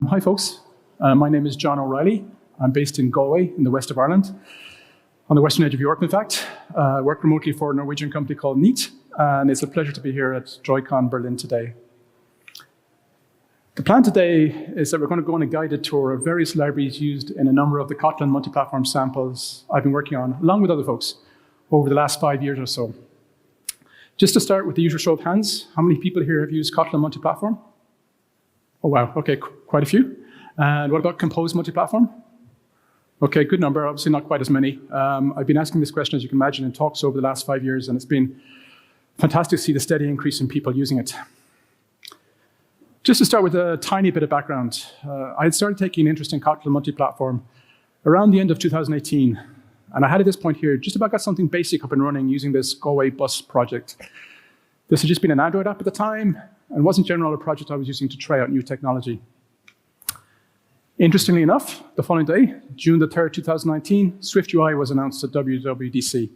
Hi folks, my name is John O'Reilly. I'm based in Galway in the west of Ireland, on the western edge of Europe in fact. I work remotely for a Norwegian company called Neat, and it's a pleasure to be here at droidcon Berlin today. The plan today is that we're going to go on a guided tour of various libraries used in a number of the Kotlin Multiplatform samples I've been working on, along with other folks, over the last 5 years or so. Just to start with the usual show of hands, how many people here have used Kotlin Multiplatform? Oh wow, okay, quite a few. And what about Compose Multiplatform? Okay, good number, obviously not quite as many. I've been asking this question, as you can imagine, in talks over the last 5 years, and it's been fantastic to see the steady increase in people using it. Just to start with a tiny bit of background, I had started taking an interest in Kotlin Multiplatform around the end of 2018, and I had at this point here just about got something basic up and running using this Galway bus project. This had just been an Android app at the time, and wasn't generally a project I was using to try out new technology. Interestingly enough, the following day, June the 3rd, 2019, SwiftUI was announced at WWDC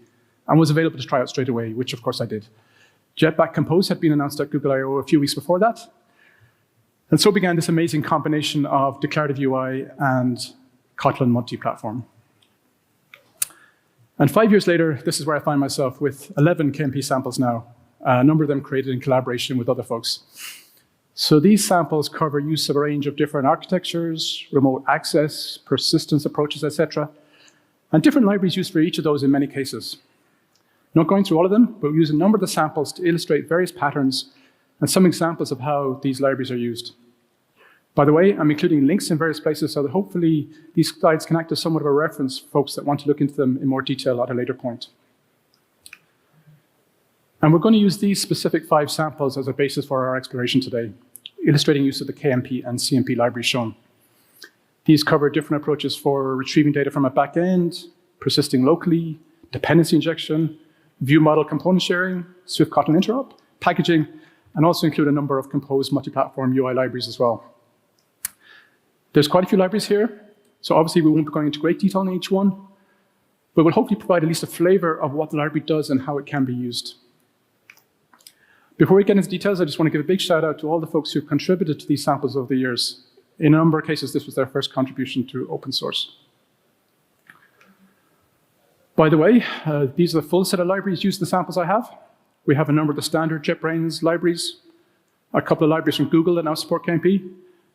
and was available to try out straight away, which of course I did. Jetpack Compose had been announced at Google I/O a few weeks before that. And so began this amazing combination of declarative UI and Kotlin Multiplatform. And 5 years later, this is where I find myself with 11 KMP samples now, a number of them created in collaboration with other folks. So these samples cover use of a range of different architectures, remote access, persistence approaches, etc., and different libraries used for each of those in many cases. Not going through all of them, but we use a number of the samples to illustrate various patterns and some examples of how these libraries are used. By the way, I'm including links in various places so that hopefully these slides can act as somewhat of a reference for folks that want to look into them in more detail at a later point. And we're going to use these specific 5 samples as a basis for our exploration today, illustrating use of the KMP and CMP libraries shown. These cover different approaches for retrieving data from a backend, persisting locally, dependency injection, view model component sharing, Swift Kotlin interop, packaging, and also include a number of Compose Multiplatform UI libraries as well. There's quite a few libraries here, so obviously we won't be going into great detail on each one, but we'll hopefully provide at least a flavor of what the library does and how it can be used. Before we get into details, I just want to give a big shout out to all the folks who've contributed to these samples over the years. In a number of cases, this was their first contribution to open source. By the way, these are the full set of libraries used in the samples I have. We have a number of the standard JetBrains libraries, a couple of libraries from Google that now support KMP,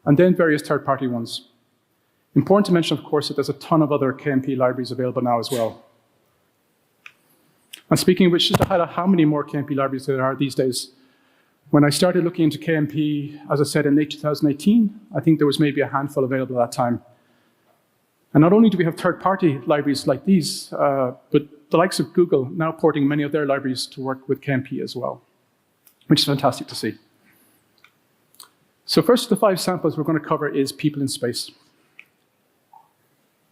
and then various third-party ones. Important to mention, of course, that there's a ton of other KMP libraries available now as well. And speaking of which, just to highlight how many more KMP libraries there are these days. When I started looking into KMP, as I said, in late 2018, I think there was maybe a handful available at that time. And not only do we have third-party libraries like these, but the likes of Google now porting many of their libraries to work with KMP as well, which is fantastic to see. So first of the 5 samples we're going to cover is people in space.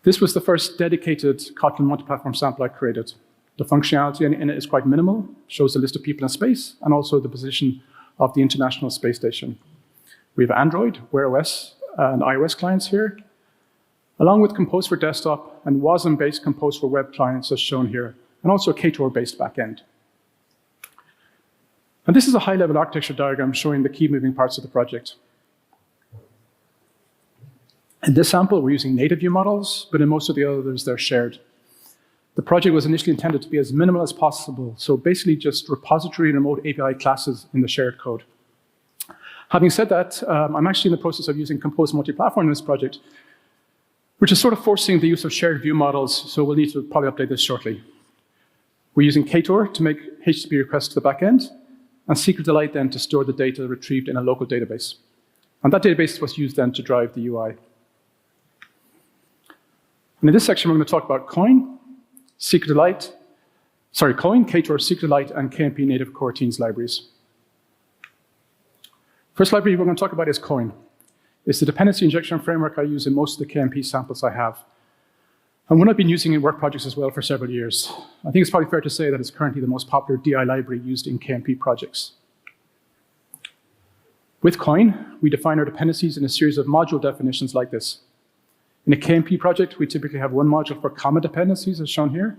This was the first dedicated Kotlin Multiplatform sample I created. The functionality in it is quite minimal, shows a list of people in space, and also the position of the International Space Station. We have Android, Wear OS, and iOS clients here, along with Compose for desktop and WASM-based Compose for web clients as shown here, and also a Ktor-based backend. And this is a high-level architecture diagram showing the key moving parts of the project. In this sample, we're using native view models, but in most of the others, they're shared. The project was initially intended to be as minimal as possible, so basically just repository and remote API classes in the shared code. Having said that, I'm actually in the process of using Compose Multiplatform in this project, which is sort of forcing the use of shared view models, so we'll need to probably update this shortly. We're using Ktor to make HTTP requests to the backend, and SQLite then to store the data retrieved in a local database. And that database was used then to drive the UI. And in this section, we're going to talk about Coin, Ktor, SQLite, and KMP native coroutines libraries. First library we're going to talk about is Coin. It's the dependency injection framework I use in most of the KMP samples I have. And one I've been using in work projects as well for several years. I think it's probably fair to say that it's currently the most popular DI library used in KMP projects. With Coin, we define our dependencies in a series of module definitions like this. In a KMP project, we typically have one module for common dependencies, as shown here,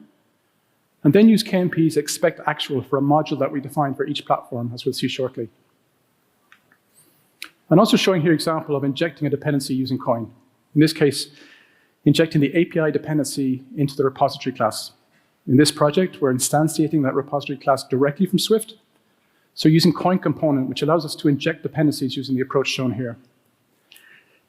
and then use KMP's expect actual for a module that we define for each platform, as we'll see shortly. I'm also showing here an example of injecting a dependency using Coin. In this case, injecting the API dependency into the repository class. In this project, we're instantiating that repository class directly from Swift. So using Coin component, which allows us to inject dependencies using the approach shown here.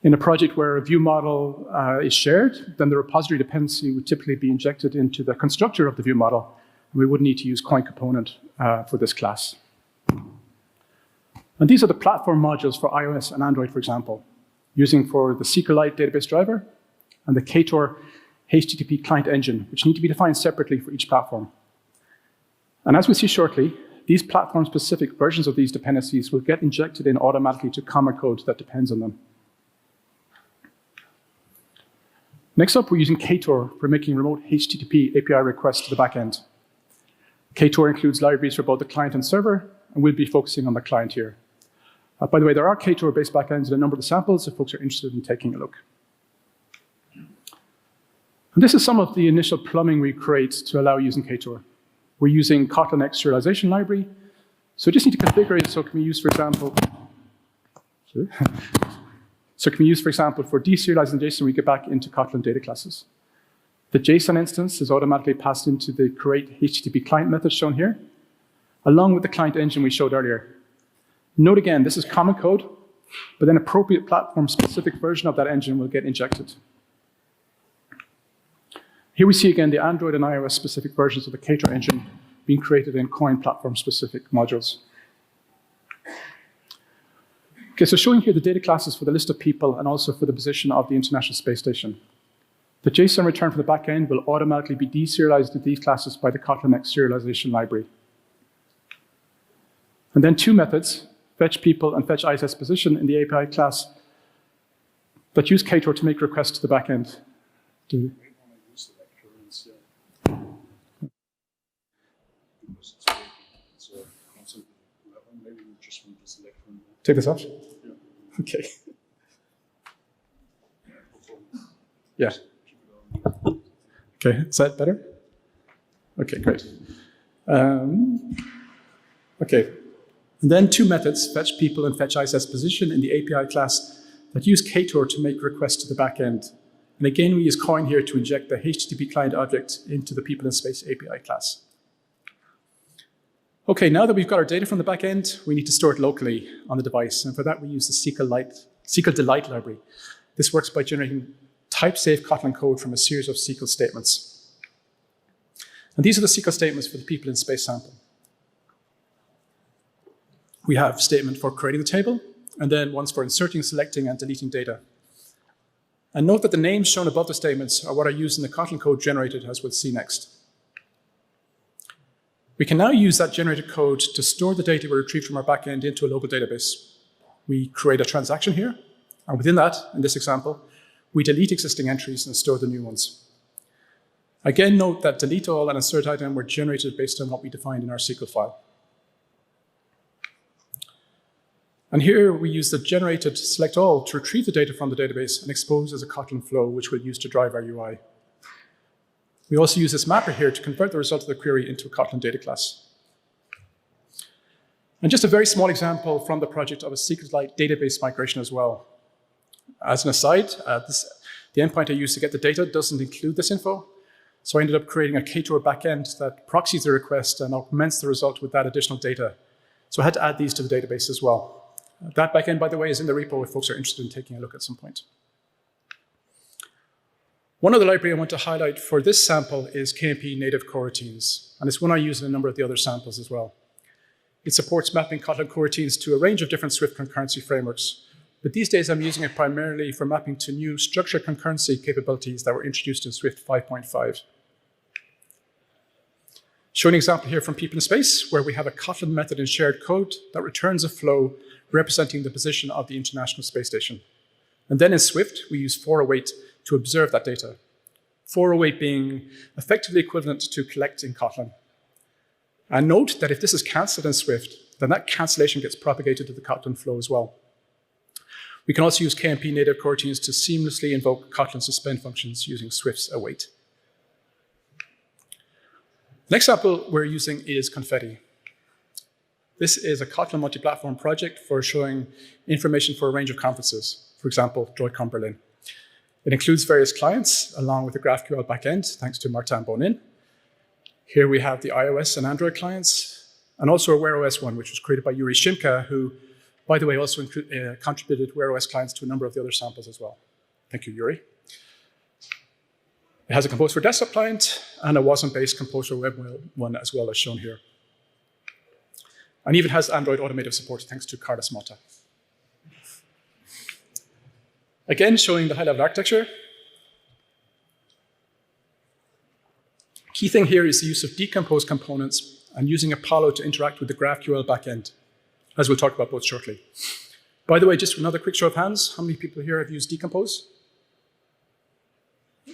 In a project where a view model is shared, then the repository dependency would typically be injected into the constructor of the view model, and we wouldn't need to use Coin component for this class. And these are the platform modules for iOS and Android, for example, using for the SQLite database driver and the Ktor HTTP client engine, which need to be defined separately for each platform. And as we see shortly, these platform-specific versions of these dependencies will get injected in automatically to common code that depends on them. Next up, we're using Ktor for making remote HTTP API requests to the backend. Ktor includes libraries for both the client and server, and we'll be focusing on the client here. By the way, there are Ktor-based backends in a number of the samples if folks are interested in taking a look. And this is some of the initial plumbing we create to allow using Ktor. We're using Kotlin X serialization library, so we just need to configure it so it can be used, for example, for deserializing JSON, we get back into Kotlin data classes. The JSON instance is automatically passed into the create HTTP client method shown here, along with the client engine we showed earlier. Note again, this is common code, but then appropriate platform-specific version of that engine will get injected. Here we see again the Android and iOS specific versions of the Ktor engine being created in Coin platform-specific modules. Okay, so showing here the data classes for the list of people and also for the position of the International Space Station. The JSON returned from the backend will automatically be deserialized to these classes by the Kotlin X serialization library. And then two methods, fetch people and fetch ISS position in the API class that use Ktor to make requests to the backend. Take this off? Yeah. Okay. Yeah. Okay, is that better? Okay, great. Okay, and then two methods, fetch people and fetch ISS position in the API class that use Ktor to make requests to the backend. And again, we use Coin here to inject the HTTP client object into the people in space API class. Okay, now that we've got our data from the backend, we need to store it locally on the device. And for that, we use the SQLite library. This works by generating type-safe Kotlin code from a series of SQL statements. And these are the SQL statements for the people in space sample. We have statement for creating the table, and then ones for inserting, selecting, and deleting data. And note that the names shown above the statements are what are used in the Kotlin code generated, as we'll see next. We can now use that generated code to store the data we retrieved from our backend into a local database. We create a transaction here, and within that, in this example, we delete existing entries and store the new ones. Again, note that delete all and insert item were generated based on what we defined in our SQL file. And here we use the generated select all to retrieve the data from the database and expose as a Kotlin flow, which we'll use to drive our UI. We also use this mapper here to convert the result of the query into a Kotlin data class. And just a very small example from the project of a SQLite database migration as well. As an aside, the endpoint I used to get the data doesn't include this info, so I ended up creating a Ktor backend that proxies the request and augments the result with that additional data. So I had to add these to the database as well. That backend, by the way, is in the repo if folks are interested in taking a look at some point. One other library I want to highlight for this sample is KMP native coroutines, and it's one I use in a number of the other samples as well. It supports mapping Kotlin coroutines to a range of different Swift concurrency frameworks, but these days I'm using it primarily for mapping to new structured concurrency capabilities that were introduced in Swift 5.5. Showing an example here from People in Space, where we have a Kotlin method in shared code that returns a flow representing the position of the International Space Station. And then in Swift, we use 408 to observe that data. 408 being effectively equivalent to collect in Kotlin. And note that if this is cancelled in Swift, then that cancellation gets propagated to the Kotlin flow as well. We can also use KMP native coroutines to seamlessly invoke Kotlin suspend functions using Swift's await. The next example we're using is confetti. This is a Kotlin Multiplatform project for showing information for a range of conferences, for example, droidcon Berlin. It includes various clients along with the GraphQL backend, thanks to Martin Bonin. Here we have the iOS and Android clients, and also a Wear OS one, which was created by Yuri Shimka, who, by the way, also contributed Wear OS clients to a number of the other samples as well. Thank you, Yuri. It has a Compose for Desktop client and a WASM-based Compose for Web one as well, as shown here. And even has Android automotive support, thanks to Carlos Mota. Again, showing the high-level architecture. Key thing here is the use of decomposed components and using Apollo to interact with the GraphQL backend, as we'll talk about both shortly. By the way, just another quick show of hands. How many people here have used decompose?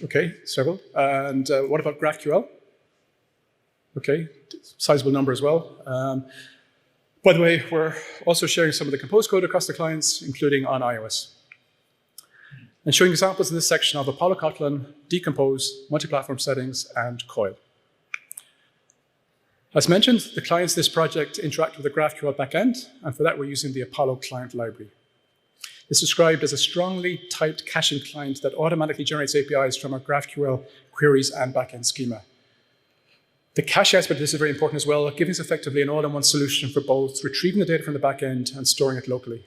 Okay, several. And what about GraphQL? Okay, sizable number as well. By the way, we're also sharing some of the Compose code across the clients, including on iOS. And showing examples in this section of Apollo Kotlin, Decompose, multi-platform settings, and Coil. As mentioned, the clients in this project interact with the GraphQL backend, and for that we're using the Apollo client library. It's described as a strongly typed caching client that automatically generates APIs from our GraphQL queries and backend schema. The cache aspect of this is very important as well, giving us effectively an all-in-one solution for both retrieving the data from the backend and storing it locally.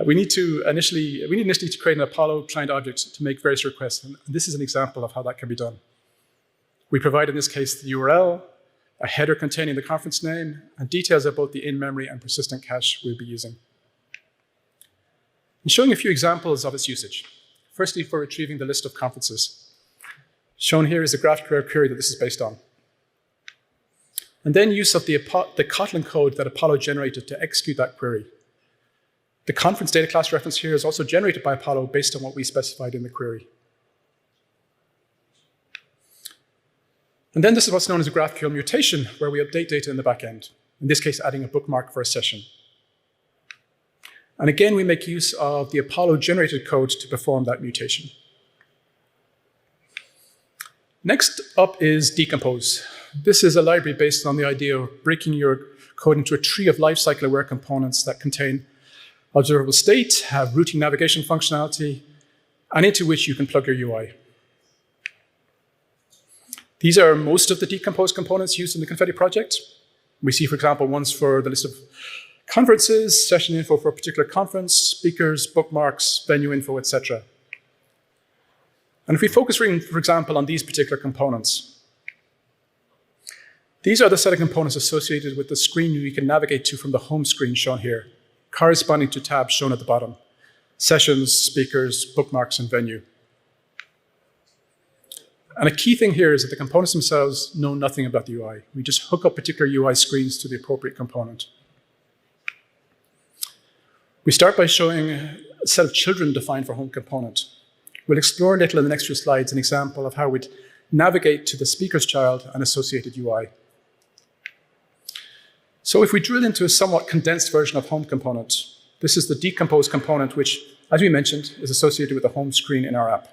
We need initially to create an Apollo client object to make various requests, and this is an example of how that can be done. We provide, in this case, the URL, a header containing the conference name, and details about the in-memory and persistent cache we'll be using. I'm showing a few examples of its usage. Firstly, for retrieving the list of conferences. Shown here is a GraphQL query that this is based on. And then use of the Kotlin code that Apollo generated to execute that query. The conference data class reference here is also generated by Apollo based on what we specified in the query. And then this is what's known as a GraphQL mutation, where we update data in the backend, in this case, adding a bookmark for a session. And again, we make use of the Apollo-generated code to perform that mutation. Next up is Decompose. This is a library based on the idea of breaking your code into a tree of lifecycle-aware components that contain observable state, have routing navigation functionality, and into which you can plug your UI. These are most of the decomposed components used in the Confetti project. We see, for example, ones for the list of conferences, session info for a particular conference, speakers, bookmarks, venue info, etc. And if we focus, for example, on these particular components, these are the set of components associated with the screen you can navigate to from the home screen shown here, corresponding to tabs shown at the bottom: sessions, speakers, bookmarks, and venue. And a key thing here is that the components themselves know nothing about the UI. We just hook up particular UI screens to the appropriate component. We start by showing a set of children defined for home component. We'll explore a little in the next few slides an example of how we'd navigate to the speaker's child and associated UI. So if we drill into a somewhat condensed version of home component, this is the decomposed component, which, as we mentioned, is associated with the home screen in our app.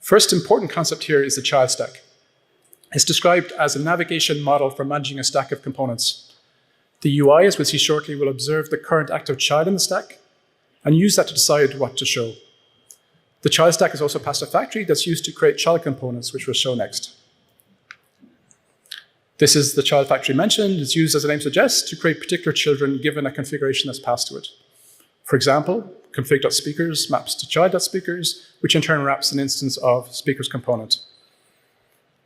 First important concept here is the child stack. It's described as a navigation model for managing a stack of components. The UI, as we'll see shortly, will observe the current active child in the stack and use that to decide what to show. The child stack is also passed a factory that's used to create child components, which we'll show next. This is the child factory mentioned. It's used, as the name suggests, to create particular children given a configuration that's passed to it. For example, config.speakers maps to child.speakers, which in turn wraps an instance of speakers component.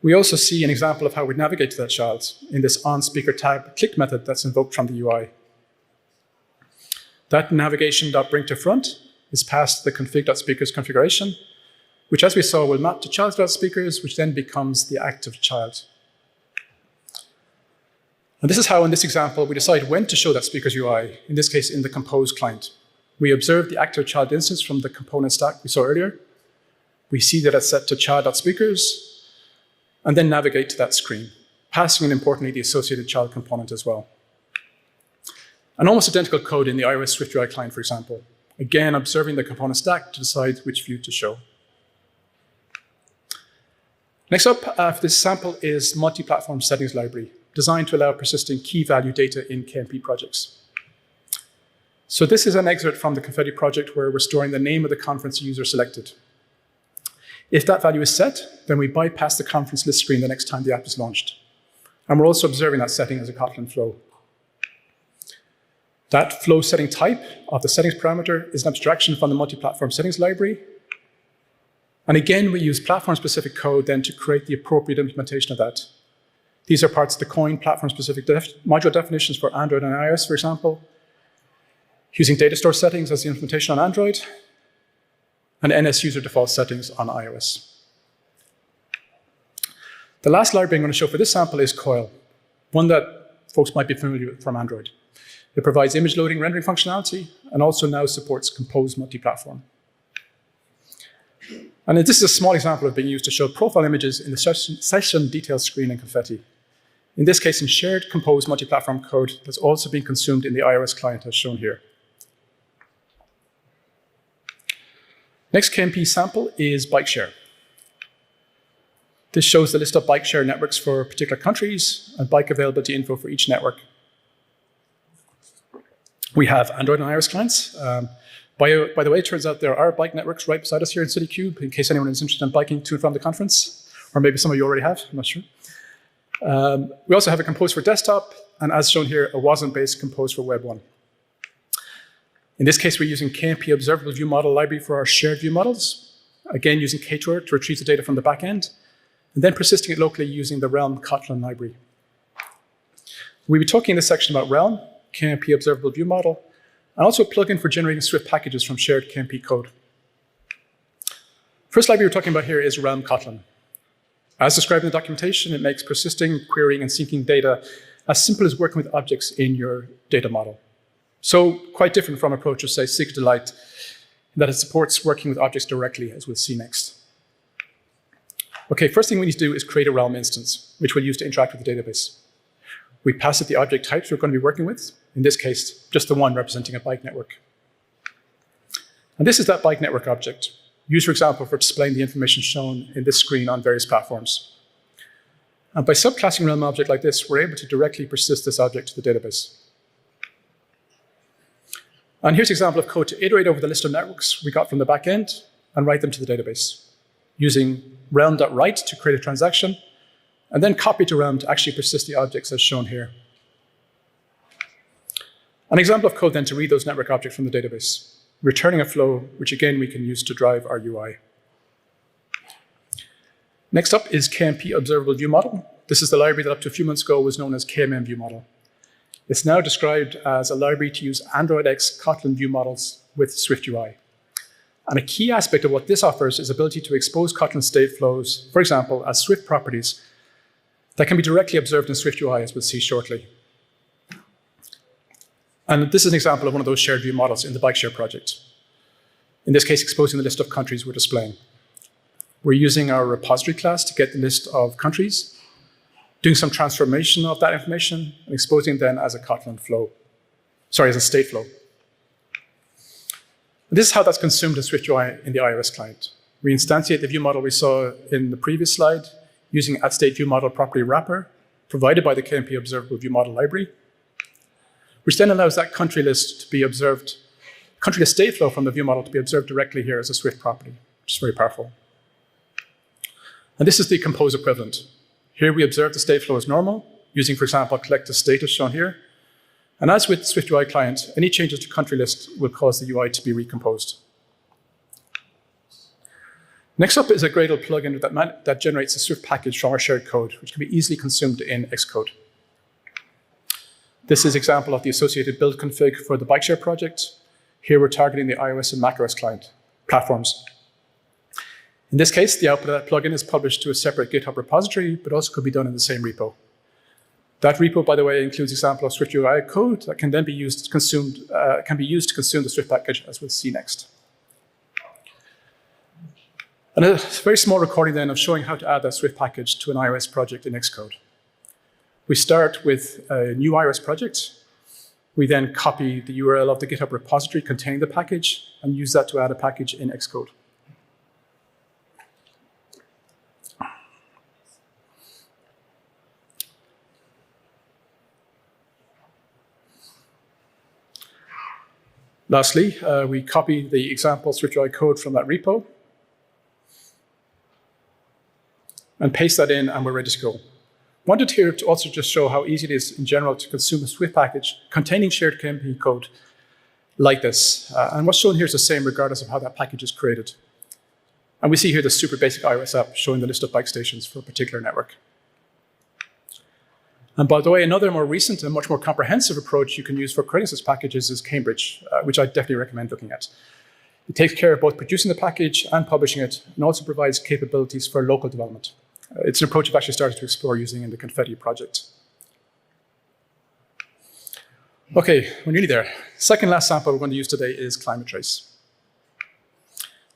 We also see an example of how we navigate to that child in this onSpeaker tab click method that's invoked from the UI. That navigation.bring-to-front is passed to the config.speakers configuration, which, as we saw, will map to child.speakers, which then becomes the active child. And this is how, in this example, we decide when to show that speaker's UI, in this case, in the Compose client. We observe the active child instance from the component stack we saw earlier. We see that it's set to child.speakers, and then navigate to that screen, passing in, importantly, the associated child component as well. An almost identical code in the iOS SwiftUI client, for example. Again, observing the component stack to decide which view to show. Next up for this sample is Multiplatform Settings Library, designed to allow persisting key value data in KMP projects. So this is an excerpt from the Confetti project where we're storing the name of the conference user selected. If that value is set, then we bypass the conference list screen the next time the app is launched. And we're also observing that setting as a Kotlin flow. That flow setting type of the settings parameter is an abstraction from the multi-platform settings library. And again, we use platform-specific code then to create the appropriate implementation of that. These are parts of the COIN platform-specific module definitions for Android and iOS, for example, using data store settings as the implementation on Android, and NS user default settings on iOS. The last library I'm going to show for this sample is Coil, one that folks might be familiar with from Android. It provides image loading rendering functionality and also now supports Compose multi-platform. And this is a small example of being used to show profile images in the session details screen in Confetti. In this case, in shared Compose multi-platform code that's also being consumed in the iOS client as shown here. Next KMP sample is bike share. This shows the list of bike share networks for particular countries and bike availability info for each network. We have Android and iOS clients. By the way, it turns out there are bike networks right beside us here in CityCube, in case anyone is interested in biking to and from the conference, or maybe some of you already have, I'm not sure. We also have a Compose for desktop, and as shown here, a WASM-based Compose for Web 1. In this case, we're using KMP Observable View Model library for our shared view models, again using Ktor to retrieve the data from the backend, and then persisting it locally using the Realm Kotlin library. We'll be talking in this section about Realm, KMP Observable View Model, and also a plugin for generating Swift packages from shared KMP code. First library we're talking about here is Realm Kotlin. As described in the documentation, it makes persisting, querying, and syncing data as simple as working with objects in your data model. So quite different from approaches, say, SIGDelight, in that it supports working with objects directly, as we'll see next. OK, first thing we need to do is create a Realm instance, which we'll use to interact with the database. We pass it the object types we're going to be working with, in this case, just the one representing a bike network. And this is that bike network object, used, for example, for displaying the information shown in this screen on various platforms. And by subclassing Realm object like this, we're able to directly persist this object to the database. And here's an example of code to iterate over the list of networks we got from the back end and write them to the database, using realm.write to create a transaction, and then copy to Realm to actually persist the objects as shown here. An example of code then to read those network objects from the database, returning a flow, which again we can use to drive our UI. Next up is KMP Observable View Model. This is the library that up to a few months ago was known as KMM View Model. It's now described as a library to use Android X Kotlin view models with Swift UI. And a key aspect of what this offers is ability to expose Kotlin state flows, for example, as Swift properties that can be directly observed in Swift UI, as we'll see shortly. And this is an example of one of those shared view models in the bike share project. In this case, exposing the list of countries we're displaying. We're using our repository class to get the list of countries, doing some transformation of that information, and exposing then as a Kotlin flow. Sorry, as a state flow. This is how that's consumed in Swift UI in the iOS client. We instantiate the view model we saw in the previous slide using @StateViewModel property wrapper provided by the KMP Observable View Model library, which then allows that country list to be observed, country list state flow from the view model to be observed directly here as a Swift property, which is very powerful. And this is the Compose equivalent. Here we observe the state flow as normal, using, for example, collective status shown here. And as with Swift UI client, any changes to country list will cause the UI to be recomposed. Next up is a Gradle plugin that generates a Swift package from our shared code, which can be easily consumed in Xcode. This is an example of the associated build config for the bike share project. Here we're targeting the iOS and macOS client platforms. In this case, the output of that plugin is published to a separate GitHub repository, but also could be done in the same repo. That repo, by the way, includes an example of Swift UI code that can then be used to consume the Swift package, as we'll see next. And a very small recording then of showing how to add that Swift package to an iOS project in Xcode. We start with a new iOS project. We then copy the URL of the GitHub repository containing the package and use that to add a package in Xcode. Lastly, we copy the example SwiftUI code from that repo and paste that in, and we're ready to go. Wanted here to also just show how easy it is in general to consume a Swift package containing shared KMP code like this. And what's shown here is the same regardless of how that package is created. And we see here the super basic iOS app showing the list of bike stations for a particular network. And by the way, another more recent and much more comprehensive approach you can use for creating such packages is Cambridge, which I definitely recommend looking at. It takes care of both producing the package and publishing it, and also provides capabilities for local development. It's an approach I've actually started to explore using in the Confetti project. Okay, we're nearly there. Second last sample we're going to use today is Climate Trace.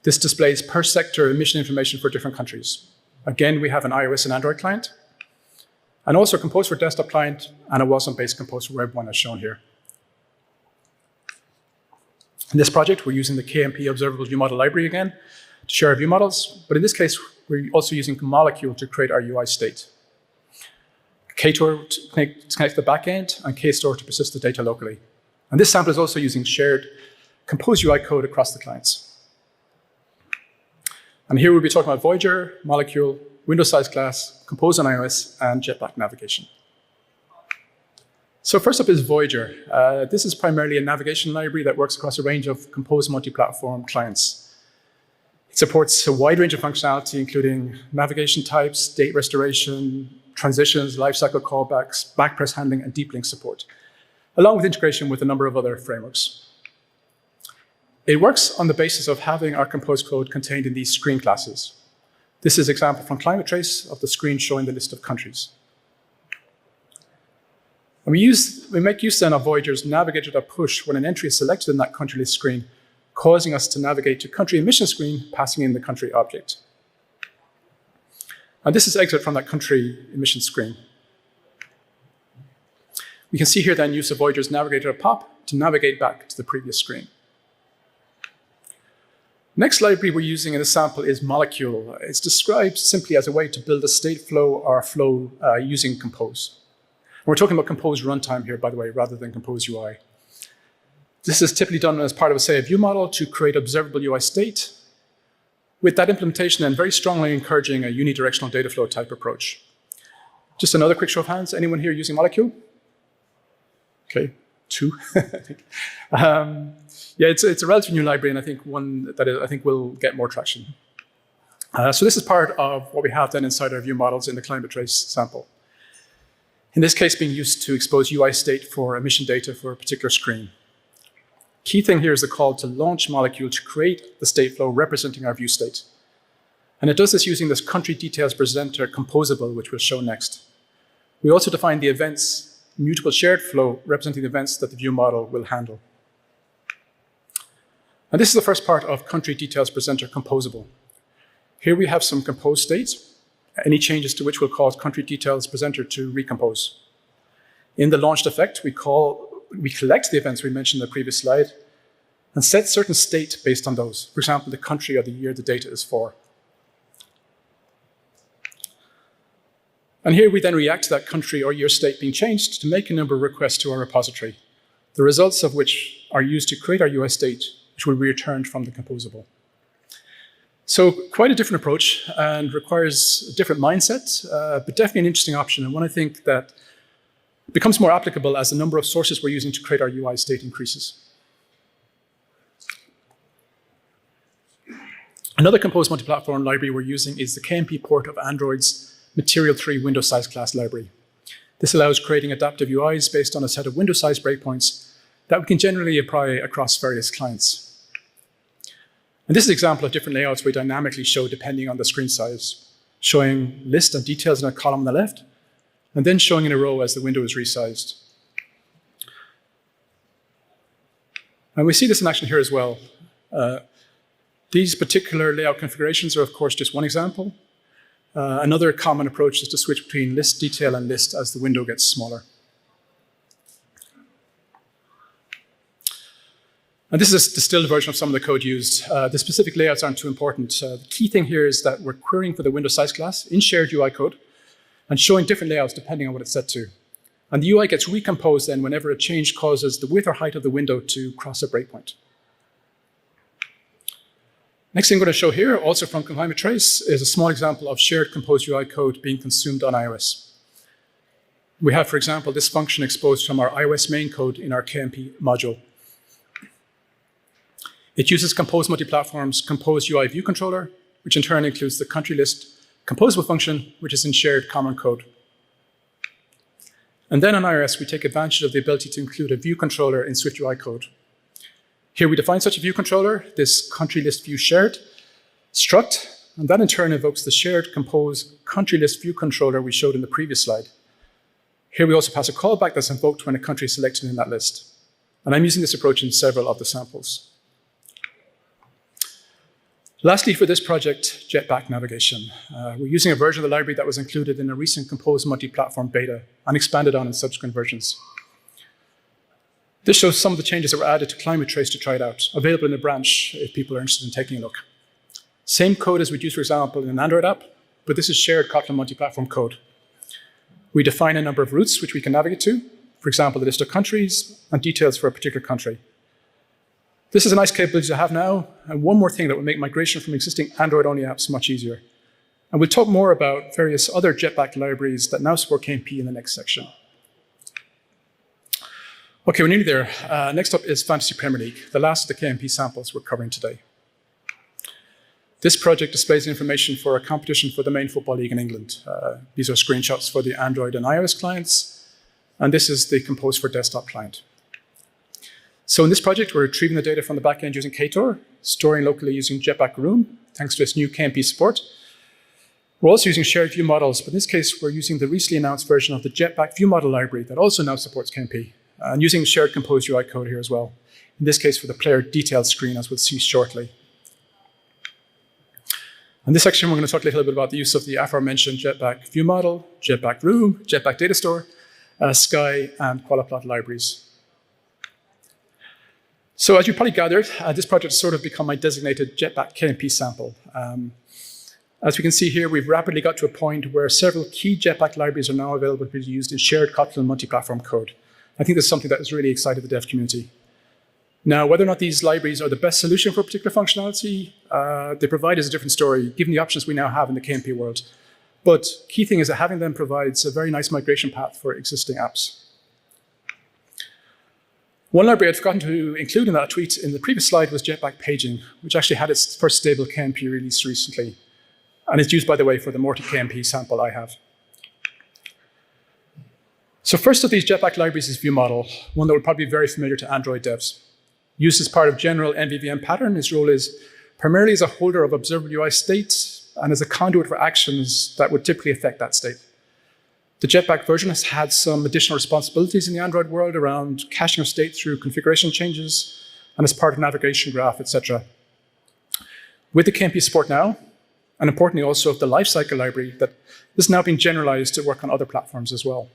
This displays per sector emission information for different countries. Again, we have an iOS and Android client, and also a Compose for Desktop client, and a Wasm-based Compose for Web one as shown here. In this project, we're using the KMP Observable ViewModel library again to share our view models, but in this case, we're also using Molecule to create our UI state. Ktor to connect the backend, and Kstore to persist the data locally. And this sample is also using shared Compose UI code across the clients. And here we'll be talking about Voyager, Molecule, Windows Size Class, Compose on iOS, and Jetpack navigation. So first up is Voyager. This is primarily a navigation library that works across a range of Compose Multiplatform clients. It supports a wide range of functionality, including navigation types, date restoration, transitions, lifecycle callbacks, backpress handling, and deep link support, along with integration with a number of other frameworks. It works on the basis of having our Compose code contained in these screen classes. This is an example from Climate Trace of the screen showing the list of countries. And we make use then of Voyager's navigator.push when an entry is selected in that country list screen, causing us to navigate to country emission screen, passing in the country object. And this is exit from that country emission screen. We can see here then use of Voyager's navigator.pop to navigate back to the previous screen. Next library we're using in the sample is Molecule. It's described simply as a way to build a state flow or a flow using Compose. And we're talking about Compose runtime here, by the way, rather than Compose UI. This is typically done as part of, say, a view model to create observable UI state, with that implementation then very strongly encouraging a unidirectional data flow type approach. Just another quick show of hands. Anyone here using Molecule? Okay, 2, I think. Yeah, it's a relatively new library, and I think one that I think will get more traction. So this is part of what we have then inside our view models in the Climate Trace sample. In this case, being used to expose UI state for emission data for a particular screen. Key thing here is the call to launch Molecule to create the state flow representing our view state. And it does this using this country details presenter composable, which we'll show next. We also define the events mutable shared flow representing the events that the view model will handle. And this is the first part of country details presenter composable. Here we have some compose states, any changes to which will cause country details presenter to recompose. In the launched effect, we collect the events we mentioned in the previous slide and set certain state based on those. For example, the country or the year the data is for. And here we then react to that country or year state being changed to make a number of requests to our repository, the results of which are used to create our UI state, which will be returned from the composable. So quite a different approach and requires a different mindset, but definitely an interesting option, and one I think that becomes more applicable as the number of sources we're using to create our UI state increases. Another Compose Multiplatform library we're using is the KMP port of Android's Material 3 Windows Size Class library. This allows creating adaptive UIs based on a set of window size breakpoints that we can generally apply across various clients. And this is an example of different layouts we dynamically show depending on the screen size, showing list and details in a column on the left, and then showing in a row as the window is resized. And we see this in action here as well. These particular layout configurations are, of course, just one example. Another common approach is to switch between list detail and list as the window gets smaller. And this is a distilled version of some of the code used. The specific layouts aren't too important. The key thing here is that we're querying for the window size class in shared UI code and showing different layouts depending on what it's set to. And the UI gets recomposed then whenever a change causes the width or height of the window to cross a breakpoint. Next thing I'm going to show here, also from Climate Trace, is a small example of shared composed UI code being consumed on iOS. We have, for example, this function exposed from our iOS main code in our KMP module. It uses Compose Multiplatform's Compose UI view controller, which in turn includes the country list composable function, which is in shared common code. And then on iOS, we take advantage of the ability to include a view controller in SwiftUI code. Here we define such a view controller, this country list view shared struct, and that in turn invokes the shared compose country list view controller we showed in the previous slide. Here we also pass a callback that's invoked when a country is selected in that list. And I'm using this approach in several of the samples. Lastly, for this project, Jetpack navigation. We're using a version of the library that was included in a recent Compose Multiplatform beta and expanded on in subsequent versions. This shows some of the changes that were added to Climate Trace to try it out, available in a branch if people are interested in taking a look. Same code as we'd use, for example, in an Android app, but this is shared Kotlin Multiplatform code. We define a number of routes which we can navigate to, for example, the list of countries and details for a particular country. This is a nice capability to have now, and one more thing that will make migration from existing Android-only apps much easier. And we'll talk more about various other Jetpack libraries that now support KMP in the next section. Okay, we're nearly there. Next up is Fantasy Premier League, the last of the KMP samples we're covering today. This project displays information for a competition for the main football league in England. These are screenshots for the Android and iOS clients, and this is the Compose for Desktop client. So in this project, we're retrieving the data from the backend using Ktor, storing locally using Jetpack Room, thanks to its new KMP support. We're also using shared view models, but in this case, we're using the recently announced version of the Jetpack view model library that also now supports KMP, and using shared Compose UI code here as well. In this case, for the player details screen, as we'll see shortly. In this section, we're going to talk a little bit about the use of the aforementioned Jetpack view model, Jetpack Room, Jetpack Data Store, Sky, and Qualiplot libraries. So as you probably gathered, this project has sort of become my designated Jetpack KMP sample. As we can see here, we've rapidly got to a point where several key Jetpack libraries are now available to be used in shared Kotlin multi-platform code. I think this is something that has really excited the dev community. Now, whether or not these libraries are the best solution for a particular functionality they provide is a different story, given the options we now have in the KMP world. But key thing is that having them provides a very nice migration path for existing apps. One library I'd forgotten to include in that tweet in the previous slide was Jetpack Paging, which actually had its first stable KMP release recently. And it's used, by the way, for the Morty KMP sample I have. So first of these Jetpack libraries is ViewModel, one that will probably be very familiar to Android devs. Used as part of general MVVM pattern, its role is primarily as a holder of observable UI state and as a conduit for actions that would typically affect that state. The Jetpack version has had some additional responsibilities in the Android world around caching of state through configuration changes and as part of navigation graph, etc. With the KMP support now, and importantly also of the lifecycle library, that this is now being generalized to work on other platforms as well.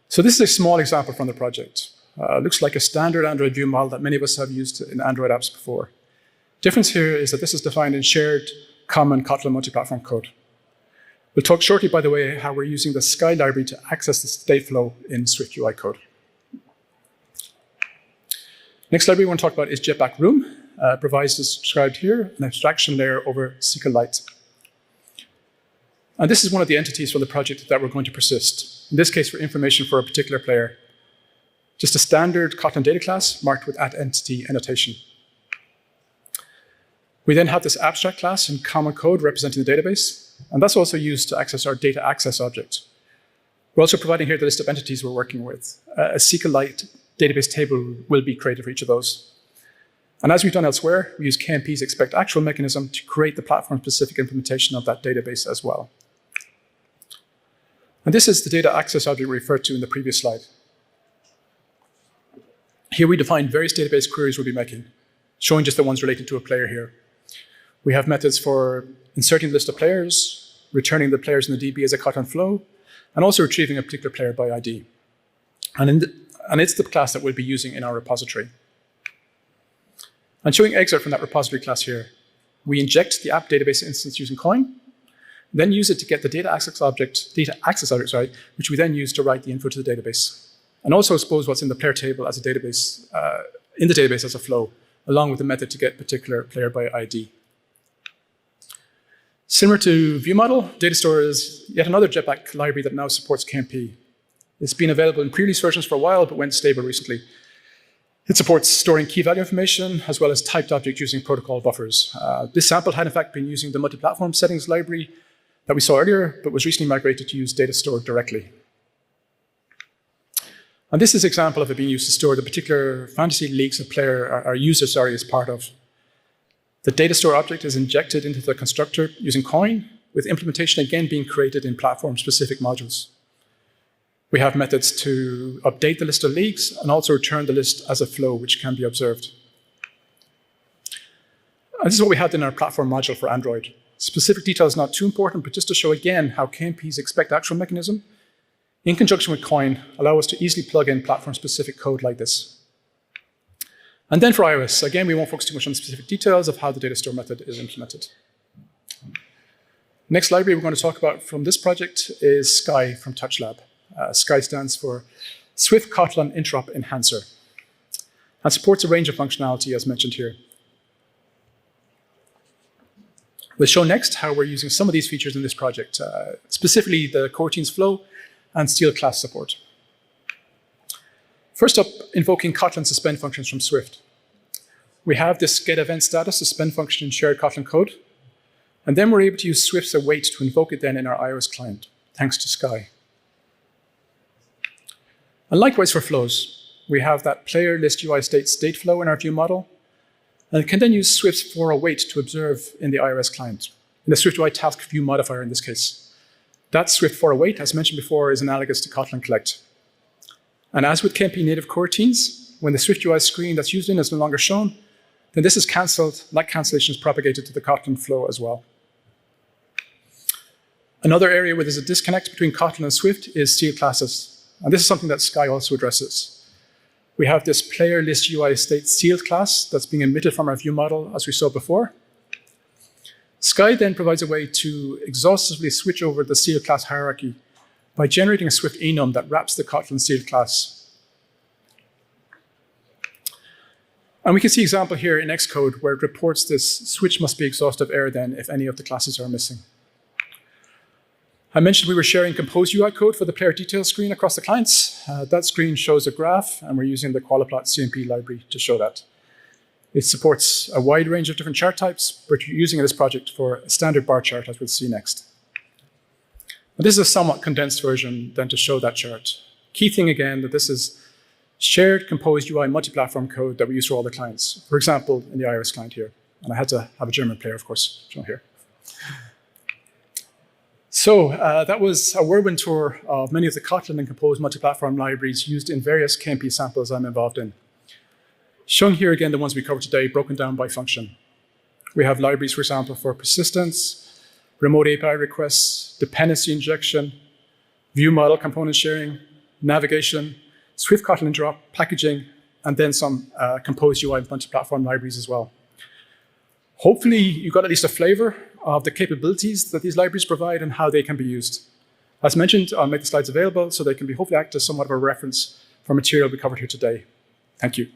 So this is a small example from the project. Looks like a standard Android view model that many of us have used in Android apps before. Difference here is that this is defined in shared common Kotlin multi-platform code. We'll talk shortly, by the way, how we're using the Sky library to access the state flow in SwiftUI code. Next library we want to talk about is Jetpack Room. It provides, as described here, an abstraction layer over SQLite. And this is one of the entities for the project that we're going to persist, in this case for information for a particular player. Just a standard Kotlin data class marked with @entity annotation. We then have this abstract class in common code representing the database, and that's also used to access our data access object. We're also providing here the list of entities we're working with. A SQLite database table will be created for each of those. And as we've done elsewhere, we use KMP's expect actual mechanism to create the platform-specific implementation of that database as well. And this is the data access object we referred to in the previous slide. Here we define various database queries we'll be making, showing just the ones related to a player here. We have methods for inserting the list of players, returning the players in the DB as a Kotlin flow, and also retrieving a particular player by ID. And it's the class that we'll be using in our repository. And showing excerpt from that repository class here, we inject the app database instance using coin, then use it to get the data access object, which we then use to write the info to the database. And also expose what's in the player table as a database, in the database as a flow, along with a method to get particular player by ID. Similar to ViewModel, DataStore is yet another Jetpack library that now supports KMP. It's been available in pre-release versions for a while, but went stable recently. It supports storing key value information, as well as typed object using protocol buffers. This sample had in fact been using the multi-platform settings library that we saw earlier, but was recently migrated to use DataStore directly. And this is an example of it being used to store the particular fantasy leagues a player, or user, is part of. The DataStore object is injected into the constructor using coin, with implementation again being created in platform-specific modules. We have methods to update the list of leagues and also return the list as a flow, which can be observed. And this is what we had in our platform module for Android. Specific detail is not too important, but just to show again how KMP's expect actual mechanism, in conjunction with coin, allow us to easily plug in platform-specific code like this. And then for iOS, again, we won't focus too much on the specific details of how the DataStore method is implemented. Next library we're going to talk about from this project is Sky from TouchLab. Sky stands for Swift Kotlin Interop Enhancer, and supports a range of functionality as mentioned here. We'll show next how we're using some of these features in this project, specifically the coroutines flow and steel class support. First up, invoking Kotlin suspend functions from Swift. We have this get event status suspend function in shared Kotlin code, and then we're able to use Swift's await to invoke it then in our iOS client, thanks to Sky. And likewise for flows, we have that player list UI state flow in our view model, and can then use Swift's for await to observe in the iOS client, in the Swift UI task view modifier in this case. That Swift for await, as mentioned before, is analogous to Kotlin collect. And as with KMP native coroutines, when the Swift UI screen that's used in is no longer shown, then this is cancelled, that cancellation is propagated to the Kotlin flow as well. Another area where there's a disconnect between Kotlin and Swift is steel classes. And this is something that Sky also addresses. We have this player list UI state sealed class that's being emitted from our view model, as we saw before. Sky then provides a way to exhaustively switch over the sealed class hierarchy by generating a Swift enum that wraps the Kotlin sealed class. And we can see an example here in Xcode where it reports this switch must be exhaustive error then if any of the classes are missing. I mentioned we were sharing Compose UI code for the player details screen across the clients. That screen shows a graph, and we're using the Qualiplot CMP library to show that. It supports a wide range of different chart types, but you're using this project for a standard bar chart, as we'll see next. But this is a somewhat condensed version then to show that chart. Key thing again, that this is shared composed UI multi-platform code that we use for all the clients. For example, in the iOS client here. And I had to have a German player, of course, shown here. So that was a whirlwind tour of many of the Kotlin and Compose multi-platform libraries used in various KMP samples I'm involved in. Shown here again the ones we covered today, broken down by function. We have libraries, for example, for persistence, remote API requests, dependency injection, view model component sharing, navigation, Swift Kotlin interop, packaging, and then some Compose UI multi-platform libraries as well. Hopefully you got at least a flavor of the capabilities that these libraries provide and how they can be used. As mentioned, I'll make the slides available so they can be hopefully act as somewhat of a reference for material we covered here today. Thank you.